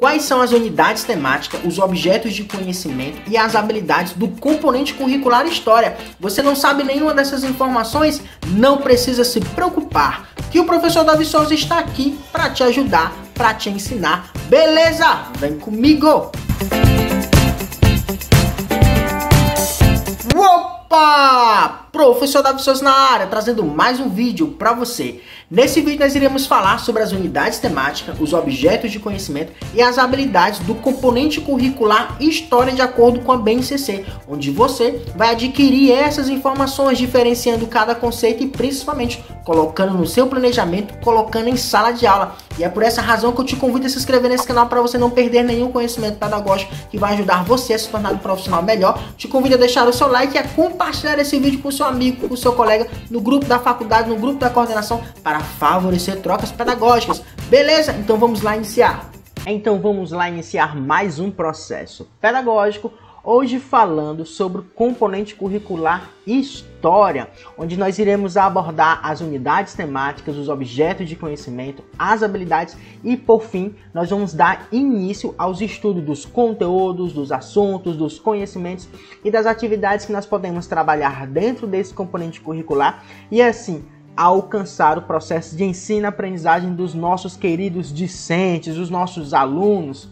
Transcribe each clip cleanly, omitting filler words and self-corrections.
Quais são as unidades temáticas, os objetos de conhecimento e as habilidades do componente curricular História? Você não sabe nenhuma dessas informações? Não precisa se preocupar, que o professor Davi Souza está aqui para te ajudar, para te ensinar. Beleza? Vem comigo! Opa! Professor Davi Souza na área, trazendo mais um vídeo para você. Nesse vídeo nós iremos falar sobre as unidades temáticas, os objetos de conhecimento e as habilidades do componente curricular História de acordo com a BNCC, onde você vai adquirir essas informações, diferenciando cada conceito e principalmente colocando no seu planejamento, colocando em sala de aula. E é por essa razão que eu te convido a se inscrever nesse canal para você não perder nenhum conhecimento pedagógico que vai ajudar você a se tornar um profissional melhor. Te convido a deixar o seu like e a compartilhar esse vídeo com o seu amigo, com o seu colega, no grupo da faculdade, no grupo da coordenação, para favorecer trocas pedagógicas. Beleza? Então vamos lá iniciar. Então vamos lá iniciar mais um processo pedagógico, hoje falando sobre o componente curricular História, onde nós iremos abordar as unidades temáticas, os objetos de conhecimento, as habilidades e, por fim, nós vamos dar início aos estudos dos conteúdos, dos assuntos, dos conhecimentos e das atividades que nós podemos trabalhar dentro desse componente curricular e, assim, alcançar o processo de ensino-aprendizagem dos nossos queridos discentes, os nossos alunos.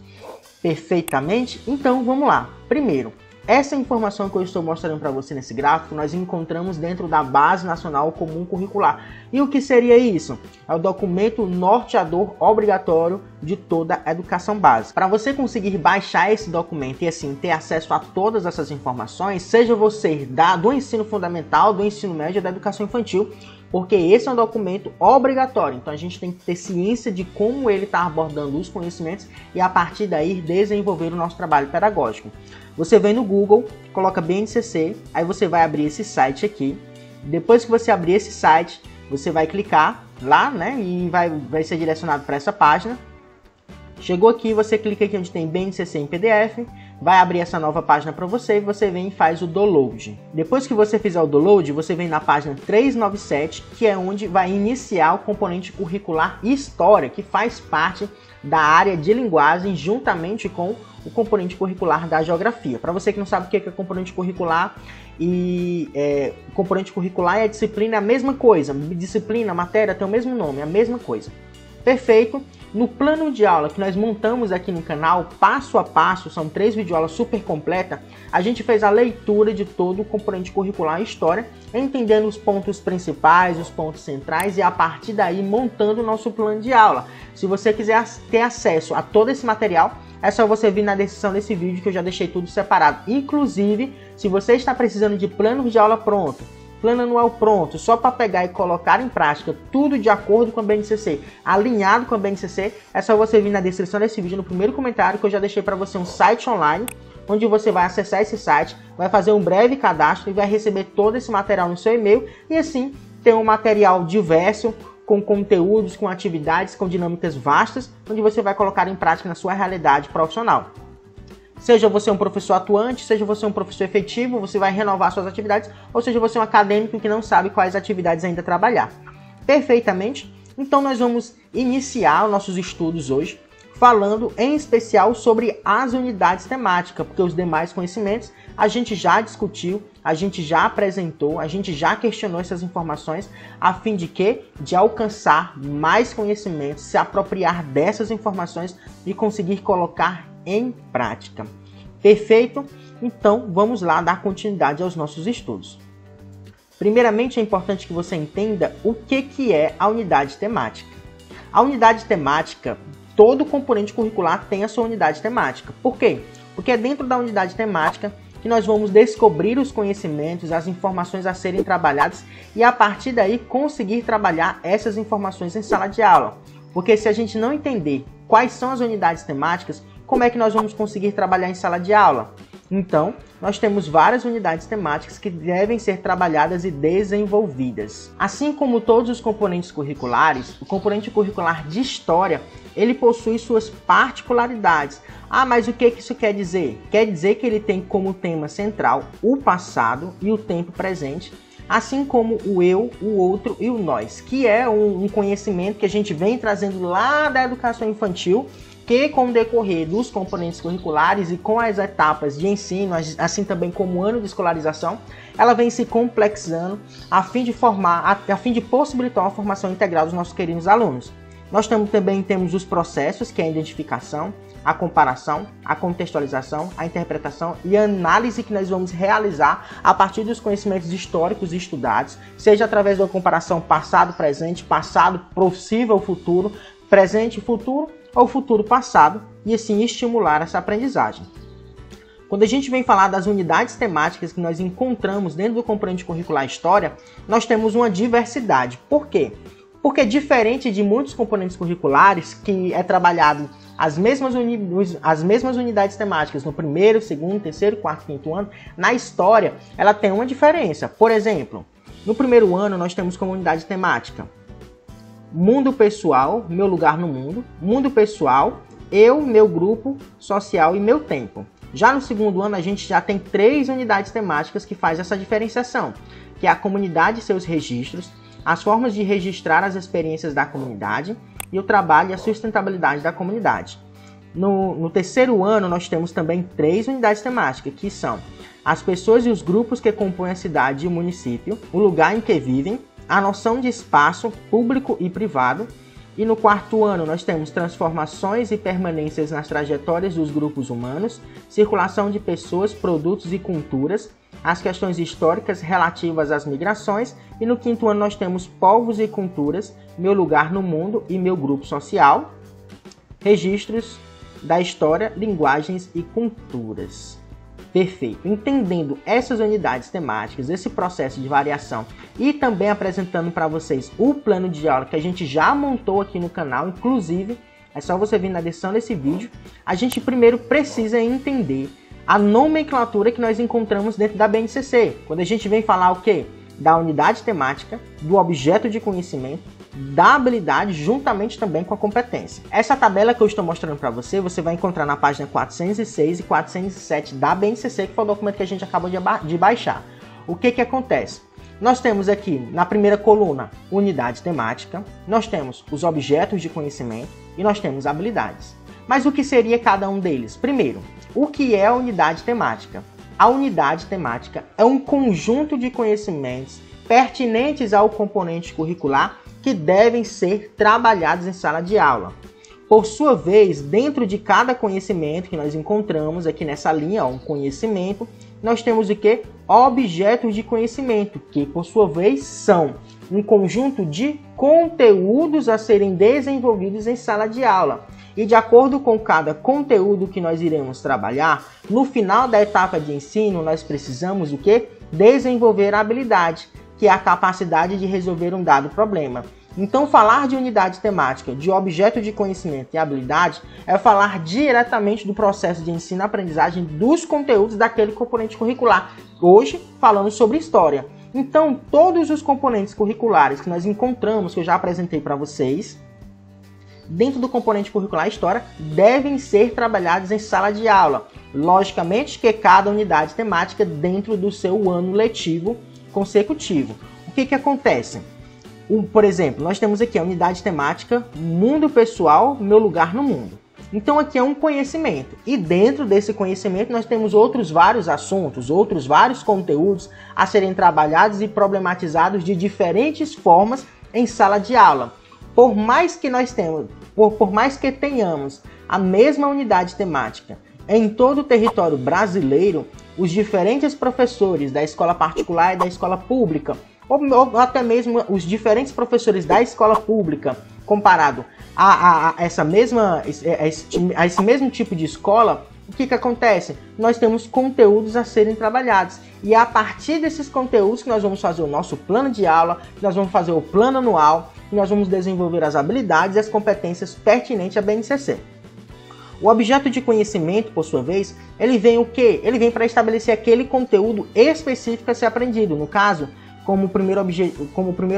Perfeitamente? Então vamos lá. Primeiro, essa informação que eu estou mostrando para você nesse gráfico, nós encontramos dentro da Base Nacional Comum Curricular. E o que seria isso? É o documento norteador obrigatório de toda a educação básica. Para você conseguir baixar esse documento e assim ter acesso a todas essas informações, seja você do ensino fundamental, do ensino médio ou da educação infantil, porque esse é um documento obrigatório, então a gente tem que ter ciência de como ele está abordando os conhecimentos e a partir daí desenvolver o nosso trabalho pedagógico. Você vem no Google, coloca BNCC, aí você vai abrir esse site aqui. Depois que você abrir esse site, você vai clicar lá, né, e vai ser direcionado para essa página. Chegou aqui, você clica aqui onde tem BNCC em PDF, vai abrir essa nova página para você e você vem e faz o download. Depois que você fizer o download, você vem na página 397, que é onde vai iniciar o componente curricular História, que faz parte da área de linguagem juntamente com o componente curricular da Geografia. Para você que não sabe o que é componente curricular, componente curricular e a disciplina é a mesma coisa. Disciplina, matéria tem o mesmo nome, é a mesma coisa. Perfeito. No plano de aula que nós montamos aqui no canal, passo a passo, são 3 videoaulas super completas, a gente fez a leitura de todo o componente curricular História, entendendo os pontos principais, os pontos centrais e a partir daí montando o nosso plano de aula. Se você quiser ter acesso a todo esse material, é só você vir na descrição desse vídeo que eu já deixei tudo separado. Inclusive, se você está precisando de plano de aula pronto, plano anual pronto, só para pegar e colocar em prática tudo de acordo com a BNCC, alinhado com a BNCC, é só você vir na descrição desse vídeo, no primeiro comentário, que eu já deixei para você um site online, onde você vai acessar esse site, vai fazer um breve cadastro e vai receber todo esse material no seu e-mail e assim ter um material diverso, com conteúdos, com atividades, com dinâmicas vastas, onde você vai colocar em prática na sua realidade profissional. Seja você um professor atuante, seja você um professor efetivo, você vai renovar suas atividades, ou seja você um acadêmico que não sabe quais atividades ainda trabalhar. Perfeitamente? Então nós vamos iniciar os nossos estudos hoje, falando em especial sobre as unidades temáticas, porque os demais conhecimentos a gente já discutiu, a gente já apresentou, a gente já questionou essas informações, a fim de quê? De alcançar mais conhecimentos, se apropriar dessas informações e conseguir colocar em prática. Perfeito? Então vamos lá dar continuidade aos nossos estudos. Primeiramente é importante que você entenda o que é a unidade temática. A unidade temática, todo componente curricular tem a sua unidade temática. Por quê? Porque é dentro da unidade temática que nós vamos descobrir os conhecimentos, as informações a serem trabalhadas e a partir daí conseguir trabalhar essas informações em sala de aula. Porque se a gente não entender quais são as unidades temáticas, como é que nós vamos conseguir trabalhar em sala de aula? Então, nós temos várias unidades temáticas que devem ser trabalhadas e desenvolvidas. Assim como todos os componentes curriculares, o componente curricular de História, ele possui suas particularidades. Ah, mas o que isso quer dizer? Quer dizer que ele tem como tema central o passado e o tempo presente, assim como o eu, o outro e o nós, que é um conhecimento que a gente vem trazendo lá da educação infantil, que com o decorrer dos componentes curriculares e com as etapas de ensino, assim também como o ano de escolarização, ela vem se complexando a fim de possibilitar uma formação integral dos nossos queridos alunos. Nós também temos os processos, que é a identificação, a comparação, a contextualização, a interpretação e a análise que nós vamos realizar a partir dos conhecimentos históricos estudados, seja através da comparação passado-presente, passado possível futuro, presente e futuro, ou futuro-passado, e assim estimular essa aprendizagem. Quando a gente vem falar das unidades temáticas que nós encontramos dentro do componente curricular História, nós temos uma diversidade. Por quê? Porque diferente de muitos componentes curriculares, que é trabalhado as mesmas unidades temáticas no primeiro, segundo, terceiro, quarto, quinto ano, na História ela tem uma diferença. Por exemplo, no primeiro ano nós temos como unidade temática Mundo Pessoal, Meu Lugar no Mundo, Mundo Pessoal, Eu, Meu Grupo Social e Meu Tempo. Já no segundo ano a gente já tem 3 unidades temáticas que faz essa diferenciação, que é a comunidade e seus registros, as formas de registrar as experiências da comunidade e o trabalho e a sustentabilidade da comunidade. No terceiro ano nós temos também 3 unidades temáticas, que são as pessoas e os grupos que compõem a cidade e o município, o lugar em que vivem, a noção de espaço público e privado. E no quarto ano nós temos transformações e permanências nas trajetórias dos grupos humanos, circulação de pessoas, produtos e culturas, as questões históricas relativas às migrações. E no quinto ano nós temos povos e culturas, Meu Lugar no Mundo e Meu Grupo Social, registros da história, linguagens e culturas. Perfeito. Entendendo essas unidades temáticas, esse processo de variação e também apresentando para vocês o plano de aula que a gente já montou aqui no canal, inclusive, é só você vir na descrição desse vídeo, a gente primeiro precisa entender a nomenclatura que nós encontramos dentro da BNCC. Quando a gente vem falar o quê? Da unidade temática, do objeto de conhecimento, da habilidade, juntamente também com a competência. Essa tabela que eu estou mostrando para você, você vai encontrar na página 406 e 407 da BNCC, que foi o documento que a gente acabou de baixar. O que que acontece? Nós temos aqui, na primeira coluna, unidade temática, nós temos os objetos de conhecimento e nós temos habilidades. Mas o que seria cada um deles? Primeiro, o que é a unidade temática? A unidade temática é um conjunto de conhecimentos pertinentes ao componente curricular que devem ser trabalhados em sala de aula. Por sua vez, dentro de cada conhecimento que nós encontramos aqui nessa linha, um conhecimento, nós temos o que? Objetos de conhecimento, que por sua vez são um conjunto de conteúdos a serem desenvolvidos em sala de aula. E de acordo com cada conteúdo que nós iremos trabalhar, no final da etapa de ensino, nós precisamos o que? Desenvolver a habilidade, que é a capacidade de resolver um dado problema. Então, falar de unidade temática, de objeto de conhecimento e habilidade é falar diretamente do processo de ensino-aprendizagem dos conteúdos daquele componente curricular. Hoje, falando sobre história. Então, todos os componentes curriculares que nós encontramos, que eu já apresentei para vocês, dentro do componente curricular História, devem ser trabalhados em sala de aula. Logicamente que cada unidade temática dentro do seu ano letivo consecutivo. O que que acontece? Por exemplo, nós temos aqui a unidade temática Mundo Pessoal, Meu Lugar no Mundo. Então aqui é um conhecimento. E dentro desse conhecimento nós temos outros vários assuntos, outros vários conteúdos a serem trabalhados e problematizados de diferentes formas em sala de aula. Por mais que tenhamos a mesma unidade temática em todo o território brasileiro, os diferentes professores da escola particular e da escola pública, ou até mesmo os diferentes professores da escola pública, comparado a esse mesmo tipo de escola, o que que acontece? Nós temos conteúdos a serem trabalhados. E é a partir desses conteúdos que nós vamos fazer o nosso plano de aula, que nós vamos fazer o plano anual, que nós vamos desenvolver as habilidades e as competências pertinentes à BNCC. O objeto de conhecimento, por sua vez, ele vem o quê? Ele vem para estabelecer aquele conteúdo específico a ser aprendido. No caso, como primeiro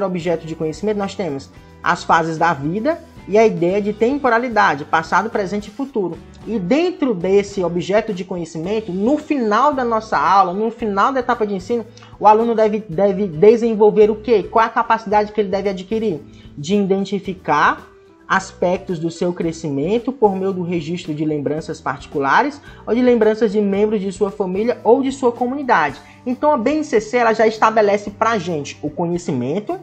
objeto de conhecimento, nós temos as fases da vida e a ideia de temporalidade, passado, presente e futuro. E dentro desse objeto de conhecimento, no final da nossa aula, no final da etapa de ensino, o aluno deve desenvolver o quê? Qual é a capacidade que ele deve adquirir? De identificar aspectos do seu crescimento por meio do registro de lembranças particulares ou de lembranças de membros de sua família ou de sua comunidade. Então a BNCC ela já estabelece para a gente o conhecimento,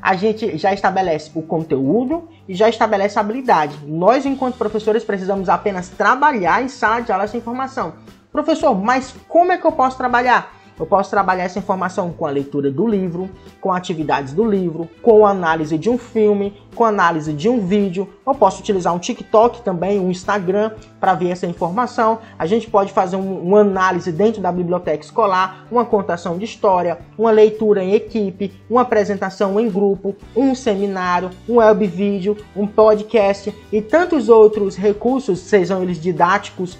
a gente já estabelece o conteúdo e já estabelece a habilidade. Nós, enquanto professores, precisamos apenas trabalhar em sala de aula essa informação. Professor, mas como é que eu posso trabalhar? Eu posso trabalhar essa informação com a leitura do livro, com atividades do livro, com a análise de um filme, com a análise de um vídeo. Eu posso utilizar um TikTok também, um Instagram, para ver essa informação. A gente pode fazer uma análise dentro da biblioteca escolar, uma contação de história, uma leitura em equipe, uma apresentação em grupo, um seminário, um web vídeo, um podcast e tantos outros recursos, sejam eles didáticos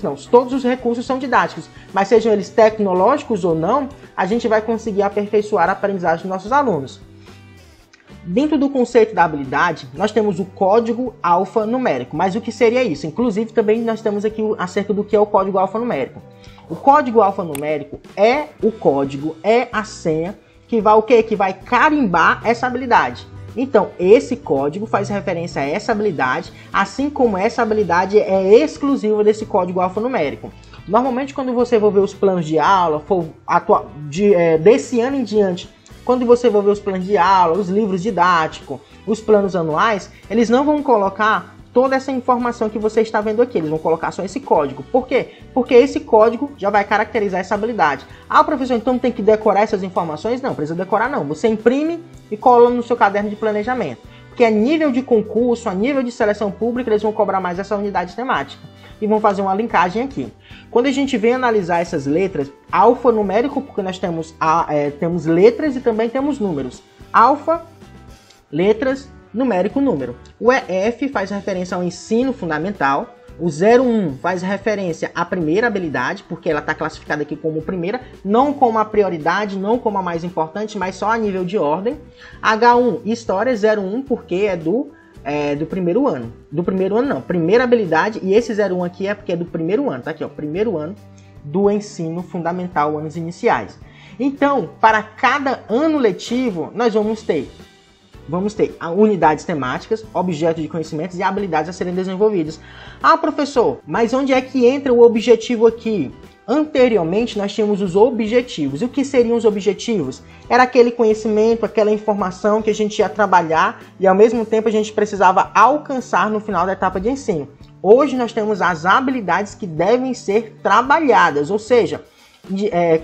não, todos os recursos são didáticos, mas sejam eles tecnológicos ou não, a gente vai conseguir aperfeiçoar a aprendizagem dos nossos alunos. Dentro do conceito da habilidade, nós temos o código alfanumérico, mas o que seria isso? Inclusive, também nós temos aqui acerca do que é o código alfanumérico. O código alfanumérico é o código, é a senha que vai o quê? Que vai carimbar essa habilidade. Então, esse código faz referência a essa habilidade, assim como essa habilidade é exclusiva desse código alfanumérico. Normalmente, quando você for ver os planos de aula, desse ano em diante, quando você for ver os planos de aula, os livros didáticos, os planos anuais, eles não vão colocar toda essa informação que você está vendo aqui, eles vão colocar só esse código. Por quê? Porque esse código já vai caracterizar essa habilidade. Ah, professor, então tem que decorar essas informações? Não, precisa decorar não. Você imprime e cola no seu caderno de planejamento. Porque a nível de concurso, a nível de seleção pública, eles vão cobrar mais essa unidade temática. E vão fazer uma linkagem aqui. Quando a gente vem analisar essas letras, alfanumérico, porque nós temos letras e também temos números. Alfa, letras, numérico, número. O EF faz referência ao ensino fundamental. O 01 faz referência à primeira habilidade, porque ela está classificada aqui como primeira, não como a prioridade, não como a mais importante, mas só a nível de ordem. H1, história, 01, porque é do primeiro ano. Do primeiro ano não, primeira habilidade, e esse 01 aqui é porque é do primeiro ano, tá aqui ó, primeiro ano do ensino fundamental, anos iniciais. Então, para cada ano letivo, nós vamos ter unidades temáticas, objetos de conhecimentos e habilidades a serem desenvolvidas. Ah, professor, mas onde é que entra o objetivo aqui? Anteriormente, nós tínhamos os objetivos. E o que seriam os objetivos? Era aquele conhecimento, aquela informação que a gente ia trabalhar e, ao mesmo tempo, a gente precisava alcançar no final da etapa de ensino. Hoje, nós temos as habilidades que devem ser trabalhadas, ou seja,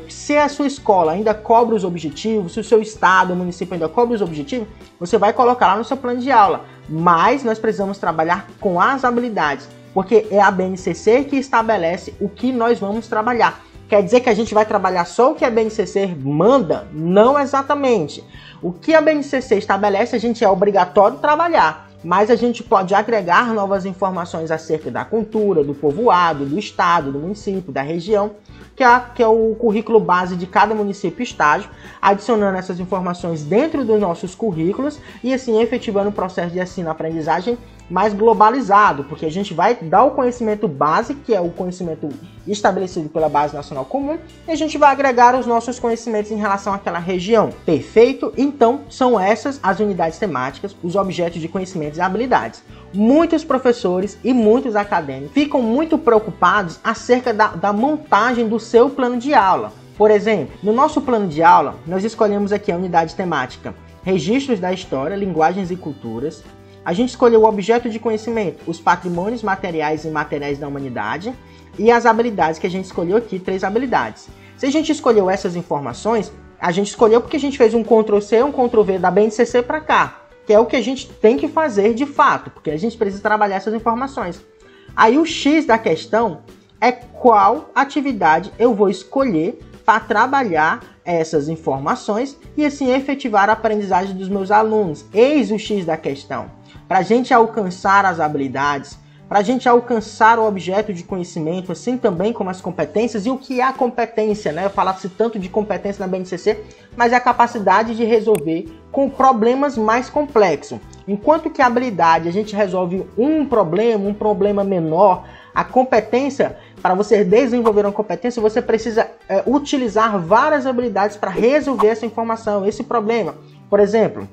se a sua escola ainda cobra os objetivos, se o seu estado, o município ainda cobra os objetivos, você vai colocar lá no seu plano de aula. Mas nós precisamos trabalhar com as habilidades, porque é a BNCC que estabelece o que nós vamos trabalhar. Quer dizer que a gente vai trabalhar só o que a BNCC manda? Não exatamente. O que a BNCC estabelece, a gente é obrigatório trabalhar. Mas a gente pode agregar novas informações acerca da cultura, do povoado, do estado, do município, da região, que é o currículo base de cada município e estágio, adicionando essas informações dentro dos nossos currículos e assim efetivando o processo de ensino-aprendizagem mais globalizado, porque a gente vai dar o conhecimento base, que é o conhecimento estabelecido pela Base Nacional Comum, e a gente vai agregar os nossos conhecimentos em relação àquela região. Perfeito? Então, são essas as unidades temáticas, os objetos de conhecimentos e habilidades. Muitos professores e muitos acadêmicos ficam muito preocupados acerca da montagem do seu plano de aula. Por exemplo, no nosso plano de aula, nós escolhemos aqui a unidade temática Registros da História, Linguagens e Culturas. A gente escolheu o objeto de conhecimento, os patrimônios materiais e imateriais da humanidade, e as habilidades que a gente escolheu aqui, 3 habilidades. Se a gente escolheu essas informações, a gente escolheu porque a gente fez um Ctrl+C, um Ctrl+V da BNCC para cá, que é o que a gente tem que fazer de fato, porque a gente precisa trabalhar essas informações. Aí o X da questão é qual atividade eu vou escolher para trabalhar essas informações e assim efetivar a aprendizagem dos meus alunos. Eis o X da questão. Para a gente alcançar as habilidades, para a gente alcançar o objeto de conhecimento, assim também como as competências. E o que é a competência, né? Eu falasse tanto de competência na BNCC, mas é a capacidade de resolver com problemas mais complexos. Enquanto que a habilidade, a gente resolve um problema menor. A competência, para você desenvolver uma competência, você precisa utilizar várias habilidades para resolver essa informação, esse problema. Por exemplo,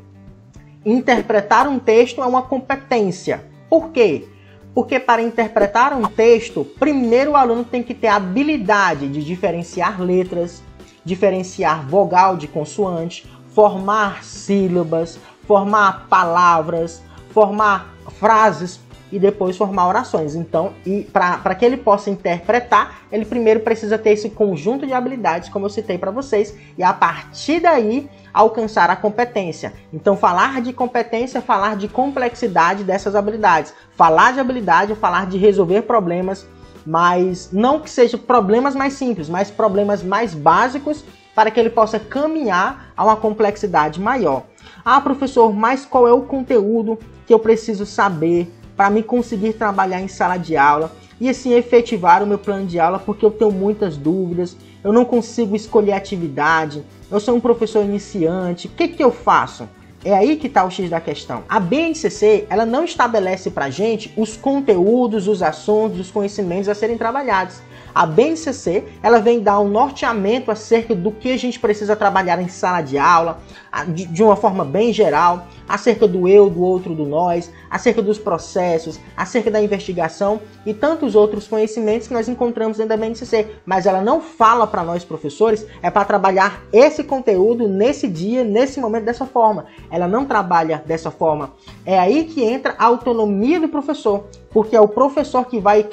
interpretar um texto é uma competência. Por quê? Porque para interpretar um texto, primeiro o aluno tem que ter a habilidade de diferenciar letras, diferenciar vogal de consoante, formar sílabas, formar palavras, formar frases e depois formar orações. Então, para que ele possa interpretar, ele primeiro precisa ter esse conjunto de habilidades, como eu citei para vocês, e a partir daí alcançar a competência. Então, falar de competência é falar de complexidade dessas habilidades. Falar de habilidade é falar de resolver problemas, mas não que sejam problemas mais simples, mas problemas mais básicos para que ele possa caminhar a uma complexidade maior. Ah, professor, mas qual é o conteúdo que eu preciso saber para me conseguir trabalhar em sala de aula e assim efetivar o meu plano de aula, porque eu tenho muitas dúvidas, eu não consigo escolher atividade, eu sou um professor iniciante, o que eu faço? É aí que está o X da questão. A BNCC, ela não estabelece para a gente os conteúdos, os assuntos, os conhecimentos a serem trabalhados. A BNCC, ela vem dar um norteamento acerca do que a gente precisa trabalhar em sala de aula, de uma forma bem geral, acerca do eu, do outro, do nós, acerca dos processos, acerca da investigação e tantos outros conhecimentos que nós encontramos dentro da BNCC. Mas ela não fala para nós, professores, é para trabalhar esse conteúdo nesse dia, nesse momento, dessa forma. Ela não trabalha dessa forma. É aí que entra a autonomia do professor, porque é o professor que vai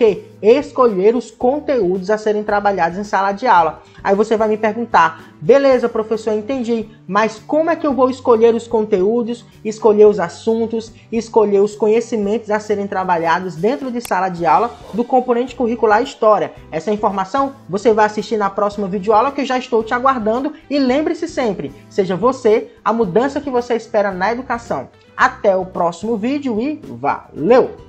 escolher os conteúdos a serem trabalhados em sala de aula. Aí você vai me perguntar, beleza, professor, entendi, mas como é que eu vou escolher os conteúdos, escolher os assuntos, escolher os conhecimentos a serem trabalhados dentro de sala de aula do componente curricular História? Essa informação você vai assistir na próxima videoaula, que eu já estou te aguardando, e lembre-se sempre, seja você a mudança que você espera na educação. Até o próximo vídeo e valeu!